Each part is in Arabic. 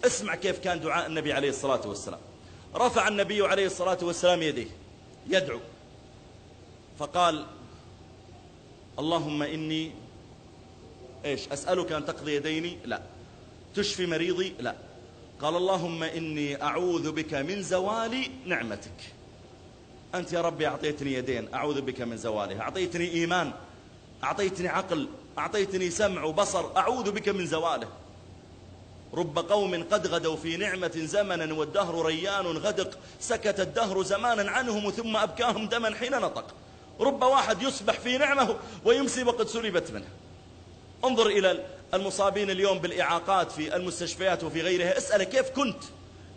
اسمع كيف كان دعاء النبي عليه الصلاة والسلام. رفع النبي عليه الصلاة والسلام يديه يدعو فقال اللهم إني أسألك أن تقضي يديني؟ لا. تشفي مريضي؟ لا. قال اللهم إني أعوذ بك من زوال نعمتك. أنت يا ربي أعطيتني يدين، أعوذ بك من زوالها. أعطيتني إيمان، أعطيتني عقل، أعطيتني سمع وبصر، أعوذ بك من زواله. رب قوم قد غدوا في نعمة زمنا والدهر ريان غدق، سكت الدهر زمانا عنهم ثم أبكاهم دما حين نطق. رب واحد يصبح في نعمه ويمسي وقد سلبت منه. انظر إلى المصابين اليوم بالإعاقات في المستشفيات وفي غيرها، اسأله كيف كنت؟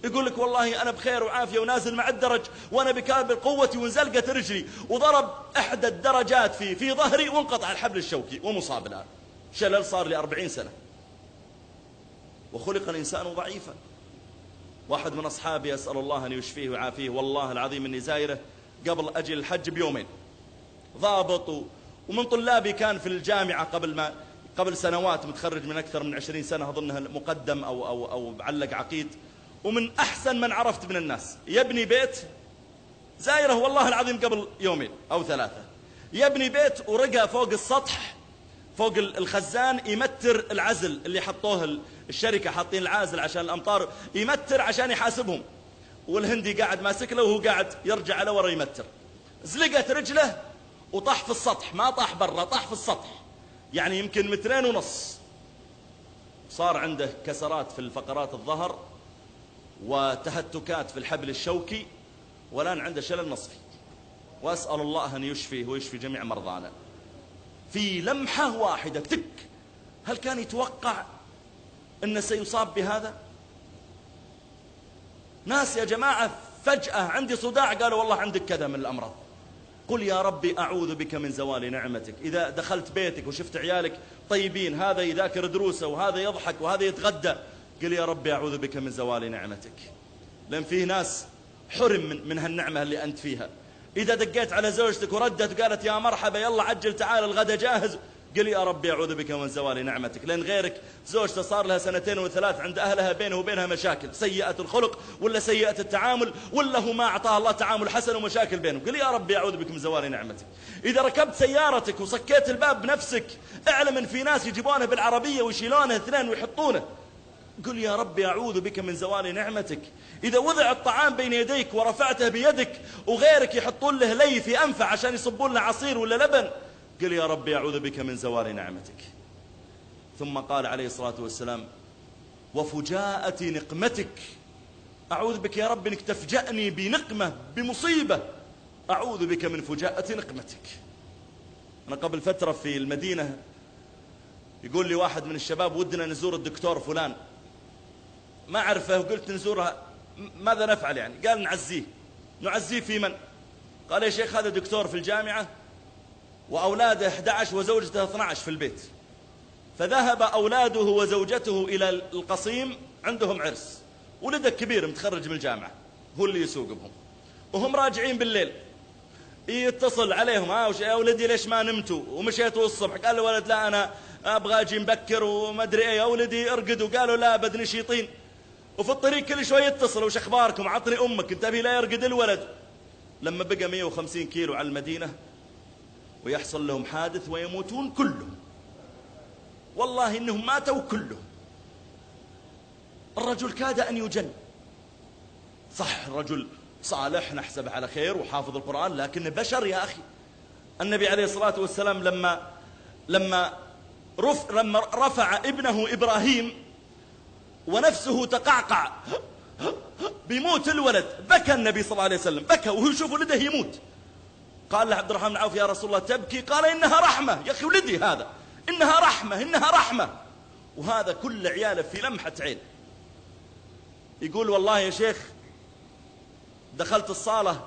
يقول لك والله أنا بخير وعافية ونازل مع الدرج وأنا بكامل قوتي وانزلقت رجلي وضرب إحدى الدرجات في ظهري وانقطع الحبل الشوكي ومصاب الآن. شلل صار لي 40 سنة. وخلق الإنسان ضعيفا. واحد من أصحابي أسأل الله أن يشفيه ويعافيه، والله العظيم أني زايره قبل أجل الحج بيومين، ضابط ومن طلابي، كان في الجامعة قبل سنوات، متخرج من أكثر من 20 سنة أظنها، مقدم أو معلق عقيد، ومن أحسن من عرفت من الناس. يبني بيت، زايره والله العظيم قبل يومين أو 3، يبني بيت ورقى فوق السطح فوق الخزان يمتر العزل اللي حطوه الشركة، حاطين العازل عشان الأمطار، يمتر عشان يحاسبهم، والهندي قاعد ماسك له وهو قاعد يرجع على ورا يمتر. زلقت رجله وطاح في السطح، ما طاح برا، طاح في السطح، يعني يمكن 2.5 متر. صار عنده كسرات في فقرات الظهر وتهتكات في الحبل الشوكي، والآن عنده شلل نصفي. وأسأل الله أن يشفيه ويشفي جميع مرضانا. في لمحة واحدة تك. هل كان يتوقع أنه سيصاب بهذا؟ ناس يا جماعة فجأة عندي صداع قالوا والله عندك كذا من الأمراض. قل يا ربي أعوذ بك من زوال نعمتك. إذا دخلت بيتك وشفت عيالك طيبين، هذا يذاكر دروسه وهذا يضحك وهذا يتغدى، قل يا ربي أعوذ بك من زوال نعمتك. لأن فيه ناس حرم من هالنعمة اللي أنت فيها. إذا دقيت على زوجتك وردت وقالت يا مرحبا يلا عجل تعال الغدا جاهز، قل يا ربي أعوذ بك من زوال نعمتك. لأن غيرك زوجته صار لها 2 و3 عند أهلها بينه وبينها مشاكل، سيئة الخلق ولا سيئة التعامل، ولا هو ما أعطاه الله تعامل حسن ومشاكل بينهم. قل يا ربي أعوذ بك من زوال نعمتك. إذا ركبت سيارتك وصكيت الباب بنفسك، اعلم أن في ناس يجيبونه بالعربية ويشيلونه 2 ويحطونه، قل يا ربي أعوذ بك من زوال نعمتك. إذا وضع الطعام بين يديك ورفعته بيدك وغيرك يحطون له لي في أنفه عشان يصبون له عصير ولا لبن، قل يا ربي أعوذ بك من زوال نعمتك. ثم قال عليه الصلاة والسلام وفجاءة نقمتك. أعوذ بك يا رب أنك تفجأني بنقمة بمصيبة، أعوذ بك من فجاءة نقمتك. أنا قبل فترة في المدينة يقول لي واحد من الشباب ودنا نزور الدكتور فلان، ما أعرفه، وقلت نزوره ماذا نفعل يعني؟ قال نعزيه في من؟ قال يا شيخ هذا دكتور في الجامعة وأولاده 11 وزوجته 12 في البيت، فذهب أولاده وزوجته إلى القصيم، عندهم عرس، ولدك كبير متخرج من الجامعة هو اللي يسوق بهم، وهم راجعين بالليل يتصل عليهم يا ولدي ليش ما نمتوا ومشيتوا الصبح؟ قال له ولد لا أنا أبغى أجي مبكر وما أدري إيه. يا ولدي ارقدوا. قالوا لا بد نشيطين. وفي الطريق كل شوي يتصل وش أخباركم؟ عطني أمك. انتبه لا يرقد الولد. لما بقى 150 كيلو على المدينة ويحصل لهم حادث ويموتون كلهم، والله إنهم ماتوا كلهم. الرجل كاد أن يجن. صح الرجل صالح نحسبه على خير وحافظ القرآن، لكن بشر يا أخي. النبي عليه الصلاة والسلام لما رفع ابنه إبراهيم ونفسه تقعقع بيموت الولد، بكى النبي صلى الله عليه وسلم، بكى وهو يشوف ولده يموت. قال له عبد الرحمن بن عوف يا رسول الله تبكي؟ قال إنها رحمة يا أخي ولدي هذا، إنها رحمة إنها رحمة. وهذا كل عياله في لمحة عين. يقول والله يا شيخ دخلت الصالة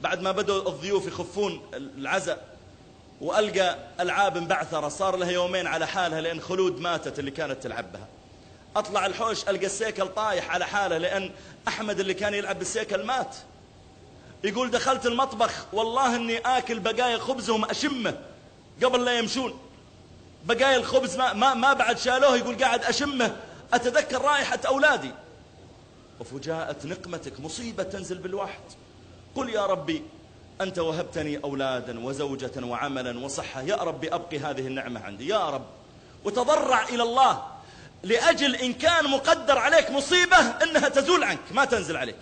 بعد ما بدأوا الضيوف يخفون العزاء، وألقى ألعاب مبعثرة صار لها يومين على حالها لأن خلود ماتت اللي كانت تلعب بها. أطلع الحوش ألقى السيكل طايح على حاله لأن أحمد اللي كان يلعب بالسيكل مات. يقول دخلت المطبخ والله أني آكل بقايا خبزهم أشمه قبل لا يمشون، بقايا الخبز ما بعد شالوه. يقول قاعد أشمه أتذكر رائحة أولادي. وفجاءة نقمتك، مصيبة تنزل بالواحد. قل يا ربي أنت وهبتني أولادا وزوجة وعملا وصحة، يا ربي أبقي هذه النعمة عندي يا رب. وتضرع إلى الله لأجل إن كان مقدر عليك مصيبة إنها تزول عنك ما تنزل عليك.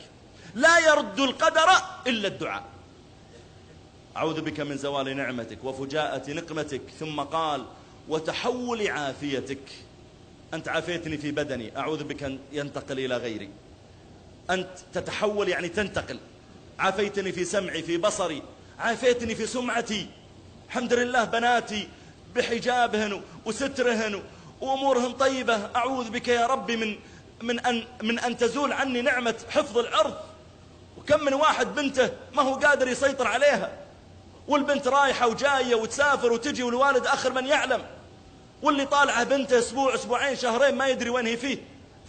لا يرد القدر إلا الدعاء. أعوذ بك من زوال نعمتك وفجاءة نقمتك. ثم قال وتحول عافيتك. أنت عافيتني في بدني، أعوذ بك أن ينتقل إلى غيري. أنت تتحول يعني تنتقل. عافيتني في سمعي في بصري، عافيتني في سمعتي، الحمد لله بناتي بحجابهن وسترهن وأمورهن طيبة. أعوذ بك يا رب من أن تزول عني نعمة حفظ العرض. وكم من واحد بنته ما هو قادر يسيطر عليها، والبنت رايحة وجاية وتسافر وتجي والوالد آخر من يعلم، واللي طالعه بنته أسبوع أسبوعين شهرين ما يدري وين هي فيه.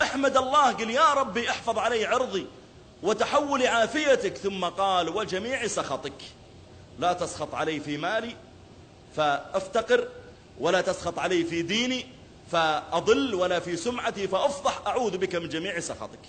احمد الله، قل يا ربي احفظ علي عرضي وتحول عافيتك. ثم قال وجميع سخطك. لا تسخط علي في مالي فأفتقر، ولا تسخط علي في ديني فأضل، ولا في سمعتي فأفضح. أعوذ بك من جميع سخطك.